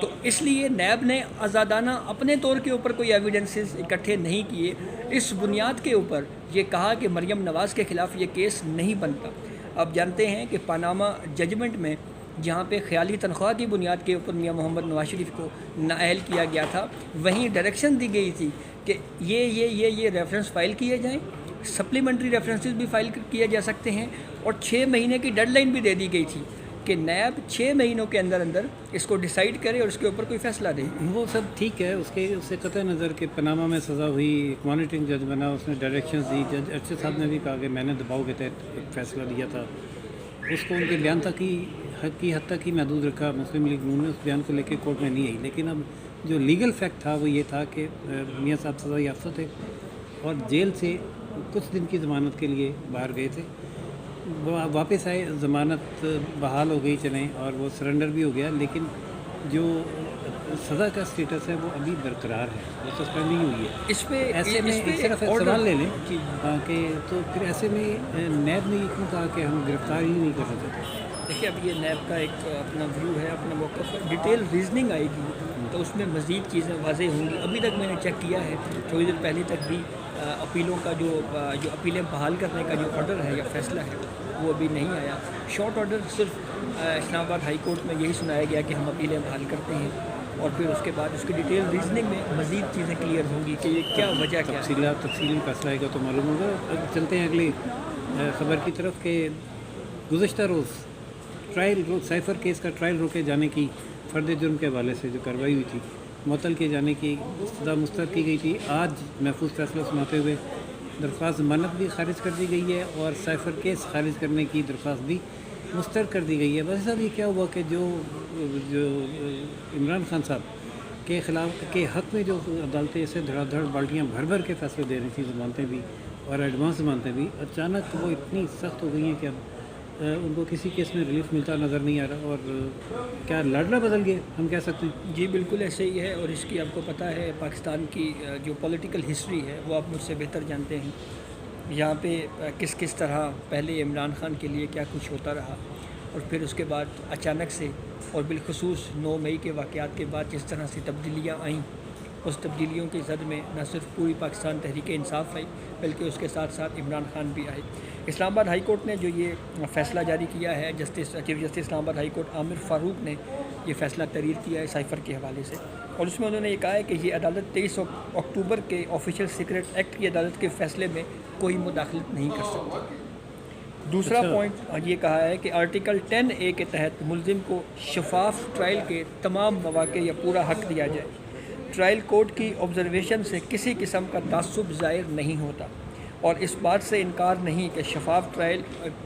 تو اس لیے نیب نے آزادانہ اپنے طور کے اوپر کوئی ایویڈنسز اکٹھے نہیں کیے، اس بنیاد کے اوپر یہ کہا کہ مریم نواز کے خلاف یہ کیس نہیں بنتا۔ آپ جانتے ہیں کہ پاناما ججمنٹ میں جہاں پہ خیالی تنخواہ کی بنیاد کے اوپر میاں محمد نواز شریف کو نااہل کیا گیا تھا، وہیں ڈائریکشن دی گئی تھی کہ یہ ریفرنس فائل کیے جائیں، سپلیمنٹری ریفرنسز بھی فائل کیے جا سکتے ہیں، اور 6 مہینے کی ڈیڈ لائن بھی دے دی گئی تھی کہ نیب 6 مہینوں کے اندر اس کو ڈیسائیڈ کرے اور اس کے اوپر کوئی فیصلہ دے۔ وہ سب ٹھیک ہے، اس سے قطع نظر کہ پاناما میں سزا ہوئی، ایک مانیٹرنگ جج بنا، اس نے ڈائریکشنز دی، جج ارشد صاحب نے بھی کہا کہ میں نے دباؤ کے تحت ایک فیصلہ لیا تھا، اس کو ان کے بیان تک ہی حد تک ہی محدود رکھا۔ مسلم لیگ نون نے اس بیان کو لے کے کورٹ میں نہیں آئی، لیکن اب جو لیگل فیکٹ تھا وہ یہ تھا کہ میاں صاحب سزا یافتہ تھے اور جیل سے کچھ دن کی ضمانت کے لیے باہر گئے تھے، واپس آئے، ضمانت بحال ہو گئی چلیں، اور وہ سرنڈر بھی ہو گیا، لیکن جو سزا کا سٹیٹس ہے وہ ابھی برقرار ہے، وہ سسپینڈ نہیں ہوئی ہے۔ اس پہ ایسے میں ایک طرف سوال لے لیں کہ تو پھر ایسے میں نیب نے یہ کیوں کہا کہ ہم گرفتار ہی نہیں کر سکتے؟ دیکھیے اب یہ نیب کا ایک اپنا ویو ہے، اپنا موقف ہے، ڈیٹیل ریزننگ آئے گی تو اس میں مزید چیزیں واضح ہوں گی۔ ابھی تک میں نے چیک کیا ہے، تھوڑی دیر پہلے تک بھی اپیلوں کا جو اپیلیں بحال کرنے کا جو آرڈر ہے یا فیصلہ ہے وہ ابھی نہیں آیا۔ شارٹ آرڈر صرف اسلام آباد ہائی کورٹ میں یہی سنایا گیا کہ ہم اپیلیں بحال کرتے ہیں، اور پھر اس کے بعد اس کی ڈیٹیل ریزننگ میں مزید چیزیں کلیئر ہوں گی کہ یہ کیا وجہ کیا ہے۔ تفصیلی فیصلہ آئے گا تو معلوم ہوگا۔ اب چلتے ہیں اگلی خبر کی طرف کہ گزشتہ روز سائفر کیس کا ٹرائل روکے جانے کی فرد جرم کے حوالے سے جو کارروائی ہوئی تھی، معطل کیے جانے کی سزا مسترد کی گئی تھی، آج محفوظ فیصلہ سناتے ہوئے درخواست ضمانت بھی خارج کر دی گئی ہے اور سائفر کیس خارج کرنے کی درخواست بھی مسترد کر دی گئی ہے۔ ویسے صاحب یہ کیا ہوا کہ جو عمران خان صاحب کے خلاف کے حق میں جو عدالتیں اسے دھڑا دھڑ بالٹیاں بھر کے فیصلے دے رہی تھیں، ضمانتیں بھی اور ایڈوانس ضمانتیں بھی، اچانک وہ اتنی سخت ہو گئی ہیں کہ اب ان کو کسی کیس میں ریلیف ملتا نظر نہیں آ رہا، اور کیا لڑنا بدل گیا ہم کہہ سکتے ہیں؟ جی بالکل ایسے ہی ہے، اور اس کی آپ کو پتہ ہے پاکستان کی جو پولیٹیکل ہسٹری ہے وہ آپ مجھ سے بہتر جانتے ہیں، یہاں پہ کس طرح پہلے عمران خان کے لیے کیا کچھ ہوتا رہا، اور پھر اس کے بعد اچانک سے اور بالخصوص 9 مئی کے واقعات کے بعد جس طرح سے تبدیلیاں آئیں، اس تبدیلیوں کی زد میں نہ صرف پوری پاکستان تحریک انصاف آئی بلکہ اس کے ساتھ ساتھ عمران خان بھی آئے۔ اسلام آباد ہائی کورٹ نے جو یہ فیصلہ جاری کیا ہے، چیف جسٹس اسلام آباد ہائی کورٹ عامر فاروق نے یہ فیصلہ تحریر کیا ہے سائفر کے حوالے سے، اور اس میں انہوں نے یہ کہا ہے کہ یہ عدالت 23 اکتوبر کے آفیشیل سیکرٹ ایکٹ کی عدالت کے فیصلے میں کوئی مداخلت نہیں کر سکتی۔ دوسرا پوائنٹ یہ کہا ہے کہ آرٹیکل 10A کے تحت ملزم کو شفاف ٹرائل کے تمام مواقع یا پورا حق دیا جائے، ٹرائل کورٹ کی آبزرویشن سے کسی قسم کا تعصب ظاہر نہیں ہوتا، اور اس بات سے انکار نہیں کہ شفاف ٹرائل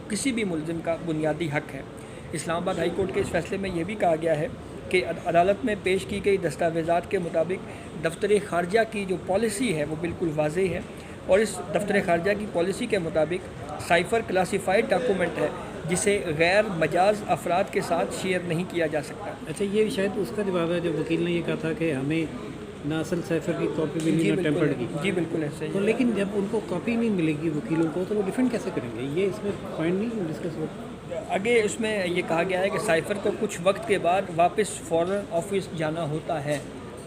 کسی بھی ملزم کا بنیادی حق ہے۔ اسلام آباد ہائی کورٹ کے اس فیصلے میں یہ بھی کہا گیا ہے کہ عدالت میں پیش کی گئی دستاویزات کے مطابق دفتر خارجہ کی جو پالیسی ہے وہ بالکل واضح ہے، اور اس دفتر خارجہ کی پالیسی کے مطابق سائفر کلاسیفائڈ ڈاکومنٹ ہے جسے غیر مجاز افراد کے ساتھ شیئر نہیں کیا جا سکتا۔ اچھا، یہ شاید اس کا جواب ہے جو وکیل نے یہ کہا تھا کہ ہمیں نہ اصل سائفر کی کاپی ملی نہ ٹیمپرڈ کی۔ جی بالکل ایسے ہی تو لیکن جب ان کو کاپی نہیں ملے گی وکیلوں کو تو وہ ڈیفینڈ کیسے کریں گے؟ یہ اس میں پوائنٹ نہیں ڈسکس ہو؟ آگے اس میں یہ کہا گیا ہے کہ سائفر کو کچھ وقت کے بعد واپس فورن آفس جانا ہوتا ہے،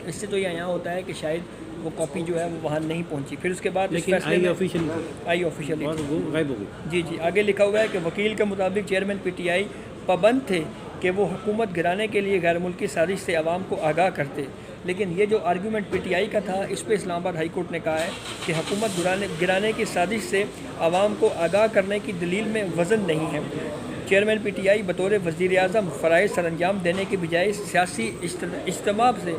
اس سے تو یہ یہاں ہوتا ہے کہ شاید وہ کاپی جو ہے وہ وہاں نہیں پہنچی، پھر اس کے بعد لیکن آئی آفیشیلی اور وہ غائب ہو گئی۔ جی آگے لکھا ہوا ہے کہ وکیل کے مطابق چیئرمین پی ٹی آئی پابند تھے کہ وہ حکومت گرانے کے لیے غیر ملکی سازش سے عوام کو آگاہ کرتے، لیکن یہ جو آرگیومنٹ پی ٹی آئی کا تھا اس پہ اسلام آباد ہائی کورٹ نے کہا ہے کہ حکومت گرانے کی سازش سے عوام کو آگاہ کرنے کی دلیل میں وزن نہیں ہے۔ چیئرمین پی ٹی آئی بطور وزیر اعظم فرائض سر انجام دینے کے بجائے سیاسی اجتماع سے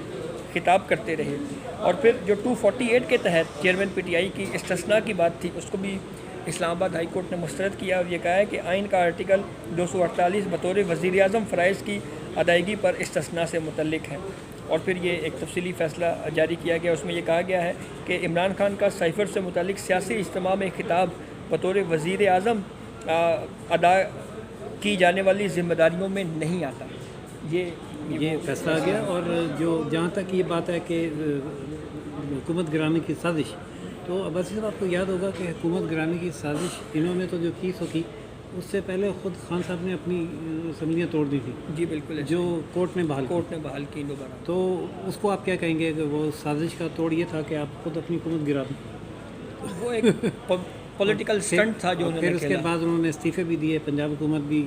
خطاب کرتے رہے، اور پھر جو 248 کے تحت چیئرمین پی ٹی آئی کی استثناء کی بات تھی اس کو بھی اسلام آباد ہائی کورٹ نے مسترد کیا، اور یہ کہا ہے کہ آئین کا آرٹیکل 248 بطور وزیر اعظم فرائض کی ادائیگی پر استثناء سے متعلق ہے، اور پھر یہ ایک تفصیلی فیصلہ جاری کیا گیا، اس میں یہ کہا گیا ہے کہ عمران خان کا سائفر سے متعلق سیاسی اجتماع میں خطاب بطور وزیر اعظم ادا کی جانے والی ذمہ داریوں میں نہیں آتا۔ یہ فیصلہ آ گیا، اور جو جہاں تک یہ بات ہے کہ حکومت گرانے کی سازش، تو عباسی صاحب آپ کو یاد ہوگا کہ حکومت گرانے کی سازش انہوں نے تو جو کی سو کی، اس سے پہلے خود خان صاحب نے اپنی اسمبلیاں توڑ دی تھی جی بالکل جو کورٹ نے بحال کی. کورٹ نے بحال کی دوبارہ. تو اس کو آپ کیا کہیں گے کہ وہ سازش کا توڑ یہ تھا کہ آپ خود اپنی حکومت گرا دیں؟ وہ ایک پولیٹیکل سٹنٹ تھا جو انہوں پھر نے اس کے کھیلا. بعد انہوں نے استعفے بھی دیے, پنجاب حکومت بھی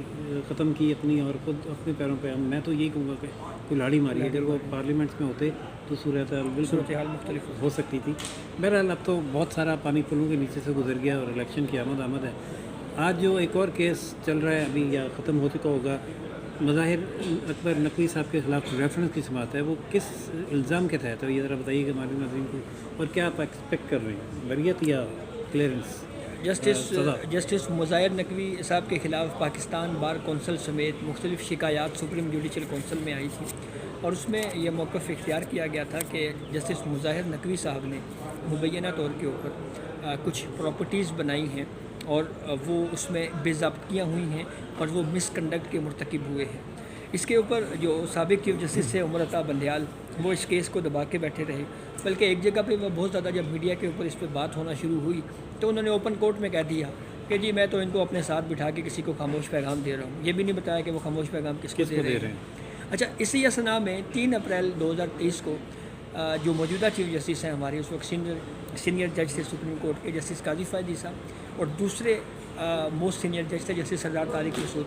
ختم کی اپنی, اور خود اپنے پیروں پہ. میں تو یہی کہوں گا کہ کوئی لاڑی ماری, اگر وہ پارلیمنٹ میں ہوتے تو صورتحال بالکل صورتحال مختلف ہو سکتی تھی. بہرحال اب تو بہت سارا پانی پلوں کے نیچے سے گزر گیا اور الیکشن کی آمد ہے. آج جو ایک اور کیس چل رہا ہے ابھی یا ختم ہو چکا ہوگا, مظاہر اکبر نقوی صاحب کے خلاف ریفرنس کی سماعت ہے, وہ کس الزام کے تحت ہے یہ ذرا بتائیے کہ ہمارے ناظرین کو, اور کیا آپ ایکسپیکٹ کر رہے ہیں, بریت یا کلیئرنس؟ جسٹس مظاہر نقوی صاحب کے خلاف پاکستان بار کونسل سمیت مختلف شکایات سپریم جوڈیشل کونسل میں آئی تھی, اور اس میں یہ موقف اختیار کیا گیا تھا کہ جسٹس مظاہر نقوی صاحب نے مبینہ طور کے اوپر کچھ پراپرٹیز بنائی ہیں اور وہ اس میں بے ضابطگیاں ہوئی ہیں اور وہ مس کنڈکٹ کے مرتکب ہوئے ہیں. اس کے اوپر جو سابق چیف جسٹس ہے عمر عطا بندیال, وہ اس کیس کو دبا کے بیٹھے رہے, بلکہ ایک جگہ پہ وہ بہت زیادہ جب میڈیا کے اوپر اس پہ بات ہونا شروع ہوئی تو انہوں نے اوپن کورٹ میں کہہ دیا کہ جی میں تو ان کو اپنے ساتھ بٹھا کے کسی کو خاموش پیغام دے رہا ہوں. یہ بھی نہیں بتایا کہ وہ خاموش پیغام کس کو دے رہے ہیں. اچھا, اسی اسنا میں 3 اپریل 2023 کو جو موجودہ چیف جسٹس ہیں ہمارے اس وقت سینئر جج تھے سپریم کورٹ کے جسٹس قاضی فائد عیسیٰ, اور دوسرے موسٹ سینئر جج تھے جسٹس سردار طارق مسعود,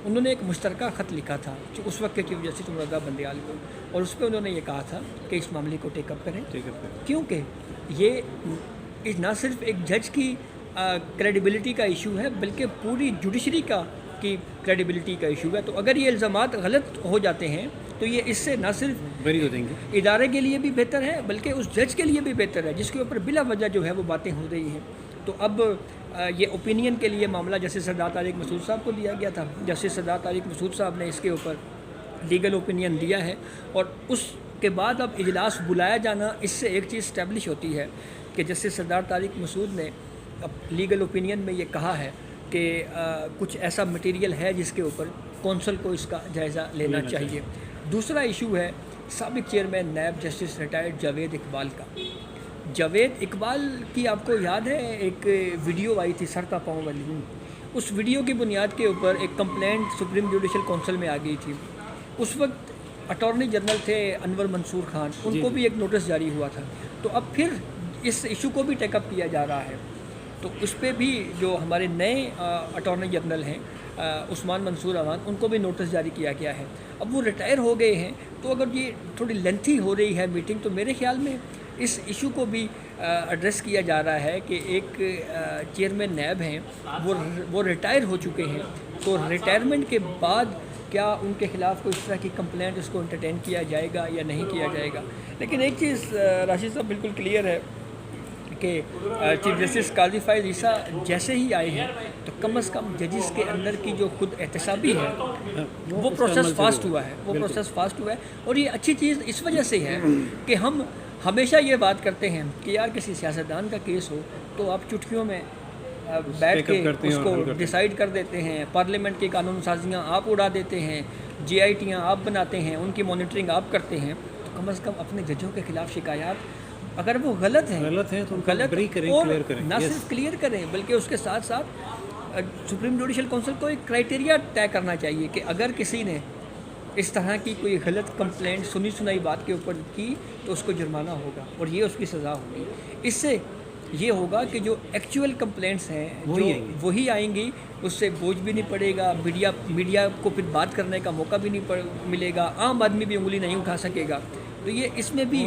انہوں نے ایک مشترکہ خط لکھا تھا جو اس وقت کے چیف جسٹس عمر عطا بندیال کو, اور اس پہ انہوں نے یہ کہا تھا کہ اس معاملے کو ٹیک اپ کریں, کیونکہ یہ نہ صرف ایک جج کی کریڈیبلٹی کا ایشو ہے بلکہ پوری جوڈیشری کی کریڈیبلٹی کا ایشو ہے. تو اگر یہ الزامات غلط ہو جاتے ہیں تو یہ اس سے نہ صرف بری ہو جائیں گے, ادارے کے لیے بھی بہتر ہے بلکہ اس جج کے لیے بھی بہتر ہے جس کے اوپر بلا وجہ جو ہے وہ باتیں ہو رہی ہیں. تو اب یہ اوپینین کے لیے معاملہ جسٹس سردار طارق مسعود صاحب کو دیا گیا تھا. جسٹس سردار طارق مسعود صاحب نے اس کے اوپر لیگل اوپینین دیا ہے, اور اس کے بعد اب اجلاس بلایا جانا, اس سے ایک چیز اسٹیبلش ہوتی ہے کہ جسٹس سردار طارق مسعود نے اب لیگل اوپینین میں یہ کہا ہے کہ کچھ ایسا مٹیریل ہے جس کے اوپر کونسل کو اس کا جائزہ لینا چاہیے. دوسرا ایشو ہے سابق chairman NAB justice retired Javed Iqbal کا. جاوید اقبال کی آپ کو یاد ہے ایک ویڈیو آئی تھی سرتا پاؤں والی, اس ویڈیو کی بنیاد کے اوپر ایک کمپلینٹ سپریم جوڈیشل کونسل میں آ گئی تھی. اس وقت اٹارنی جنرل تھے انور منصور خان, ان کو بھی ایک نوٹس جاری ہوا تھا. تو اب پھر اس ایشو کو بھی ٹیک اپ کیا جا رہا ہے, تو اس پہ بھی جو ہمارے نئے اٹارنی جنرل ہیں عثمان منصور اوان, ان کو بھی نوٹس جاری کیا گیا ہے. اب وہ ریٹائر ہو گئے ہیں, تو اگر یہ تھوڑی لینتھی ہو رہی ہے میٹنگ تو میرے خیال میں اس ایشو کو بھی ایڈریس کیا جا رہا ہے کہ ایک چیئرمین نیب ہیں وہ ریٹائر ہو چکے ہیں, تو ریٹائرمنٹ کے بعد کیا ان کے خلاف کوئی اس طرح کی کمپلینٹ اس کو انٹرٹین کیا جائے گا یا نہیں کیا جائے گا. لیکن ایک چیز راشد صاحب بالکل کلیئر ہے کہ چیف جسٹس قاضی فائز عیسیٰ جیسے ہی آئے ہیں تو کم از کم ججز کے اندر کی جو خود احتسابی ہے وہ پروسیس فاسٹ ہوا ہے, اور یہ اچھی چیز اس وجہ سے ہے کہ ہم ہمیشہ یہ بات کرتے ہیں کہ یار کسی سیاستدان کا کیس ہو تو آپ چٹکیوں میں بیٹھ کے اس کو ڈیسائیڈ کر دیتے ہیں, پارلیمنٹ کی قانون سازیاں آپ اڑا دیتے ہیں, جی آئی ٹیاں آپ بناتے ہیں, ان کی مانیٹرنگ آپ کرتے ہیں. تو کم از کم اپنے ججوں کے خلاف شکایات اگر وہ غلط ہیں تو غلط کریں, اور کلیئر کریں, نہ صرف کلیئر کریں بلکہ اس کے ساتھ ساتھ سپریم جوڈیشل کونسل کو ایک کرائٹیریا طے کرنا چاہیے کہ اگر کسی نے اس طرح کی کوئی غلط کمپلینٹ سنائی بات کے اوپر کی تو اس کو جرمانہ ہوگا اور یہ اس کی سزا ہوگی. اس سے یہ ہوگا کہ جو ایکچوئل کمپلینٹس ہیں وہی آئیں گی, اس سے بوجھ بھی نہیں پڑے گا, میڈیا کو پھر بات کرنے کا موقع بھی نہیں ملے گا, عام آدمی بھی انگلی نہیں اٹھا سکے گا. تو یہ اس میں بھی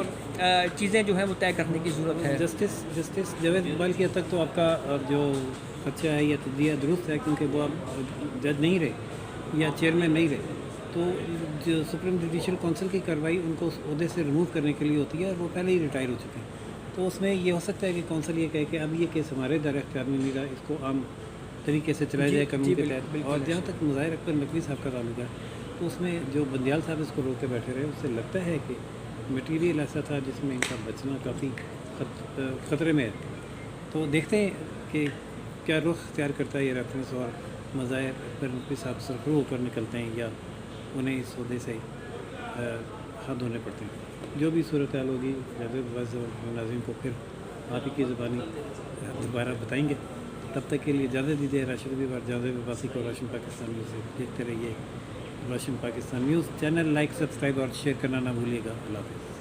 چیزیں جو ہیں وہ طے کرنے کی ضرورت ہے. جسٹس جاوید اقبال کی حد تک تو آپ کا جو خدشہ ہے یا تجزیہ درست ہے, کیونکہ وہ اب جج نہیں رہے یا چیئرمین نہیں رہے, تو جو سپریم جوڈیشل کونسل کی کارروائی ان کو اس عہدے سے ریموو کرنے کے لیے ہوتی ہے, اور وہ پہلے ہی ریٹائر ہو چکے ہیں. تو اس میں یہ ہو سکتا ہے کہ کونسل یہ کہے کہ اب یہ کیس ہمارے دائرہ اختیار میں نہیں رہا, اس کو عام طریقے سے چلایا جائے قانون کے تحت. اور جہاں تک مظاہر اکبر نقوی صاحب کا تعلق ہے تو اس میں جو بندیال صاحب اس کو روک کے بیٹھے رہے, اس سے لگتا ہے کہ مٹیریل ایسا تھا جس میں ان کا بچنا کافی خطرے میں ہے. تو دیکھتے ہیں کہ کیا رخ اختیار کرتا ہے یہ ریفرنس, اور مظاہر اکبر نقوی صاحب سرخرو ہو کر نکلتے ہیں یا انہیں اس عہدے سے ہاتھ دھونے پڑتے ہیں. جو بھی صورتحال ہوگی جاوید اور ناظرین کو پھر آپ ہی کی زبانی دوبارہ بتائیں گے. تب تک کے لیے اجازت دیجیے. راشد بھی اور جاوید عباسی کو روشن پاکستان نیوز سے دیکھتے رہیے. روشن Pakistan news channel like subscribe اور شیئر کرنا نہ بھولیے گا. اللہ حافظ.